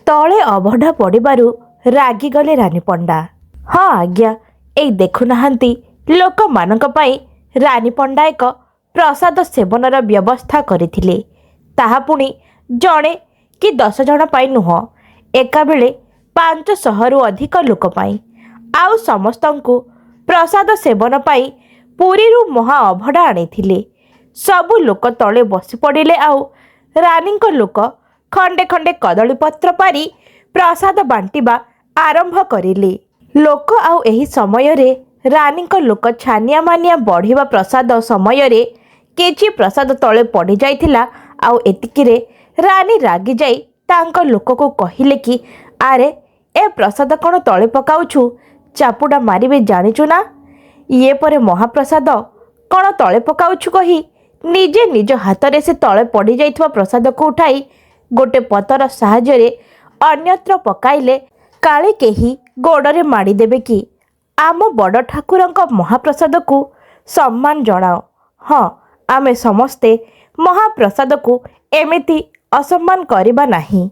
ତଳେ ଅଭଢା ପଡ଼ିବାରୁ ରାଗିଗଲେ ରାନୀ ପଣ୍ଡା। ହଁ ଆଜ୍ଞା, ଏଇ ଦେଖୁନାହାନ୍ତି ଲୋକମାନଙ୍କ ପାଇଁ ରାନୀ ପଣ୍ଡା ଏକ ପ୍ରସାଦ ସେବନର ବ୍ୟବସ୍ଥା କରିଥିଲେ। ତାହା ପୁଣି ଜଣେ କି 10 ଜଣ ପାଇଁ ନୁହଁ, ଏକାବେଳେ 500ରୁ ଅଧିକ ଲୋକ ପାଇଁ। ଆଉ ସମସ୍ତଙ୍କୁ ପ୍ରସାଦ ସେବନ ପାଇଁ ପୁରୀରୁ ମହା ଅଭଢା ଆଣିଥିଲେ। ସବୁ ଲୋକ ତଳେ ବସି ପଡ଼ିଲେ ଆଉ ରାନୀଙ୍କ ଲୋକ ଖଣ୍ଡେ ଖଣ୍ଡେ କଦଳୀପତ୍ର ପାରି ପ୍ରସାଦ ବାଣ୍ଟିବା ଆରମ୍ଭ କରିଲେ। ଲୋକ ଆଉ ଏହି ସମୟରେ ରାନୀଙ୍କ ଲୋକ ଛାନିଆ ମାନିଆ ବଢ଼ିବା ପ୍ରସାଦ ସମୟରେ କିଛି ପ୍ରସାଦ ତଳେ ପଡ଼ିଯାଇଥିଲା। ଆଉ ଏତିକିରେ ରାନୀ ରାଗିଯାଇ ତାଙ୍କ ଲୋକକୁ କହିଲେ କି, ଆରେ ଏ ପ୍ରସାଦ କ'ଣ ତଳେ ପକାଉଛୁ? ଚାପୁଡ଼ା ମାରିବେ ଜାଣିଛୁ ନା? ଇଏ ପରେ ମହାପ୍ରସାଦ କ'ଣ ତଳେ ପକାଉଛୁ କହି ନିଜେ ନିଜ ହାତରେ ସେ ତଳେ ପଡ଼ିଯାଇଥିବା ପ୍ରସାଦକୁ ଉଠାଇ ଗୋଟେ ପତର ସାହାଯ୍ୟରେ ଅନ୍ୟତ୍ର ପକାଇଲେ କାଳେ କେହି ଗୋଡ଼ରେ ମାଡ଼ିଦେବେ କି? ଆମ ବଡ଼ ଠାକୁରଙ୍କ ମହାପ୍ରସାଦକୁ ସମ୍ମାନ ଜଣାଅ। ହଁ, ଆମେ ସମସ୍ତେ ମହାପ୍ରସାଦକୁ ଏମିତି ଅସମ୍ମାନ କରିବା ନାହିଁ।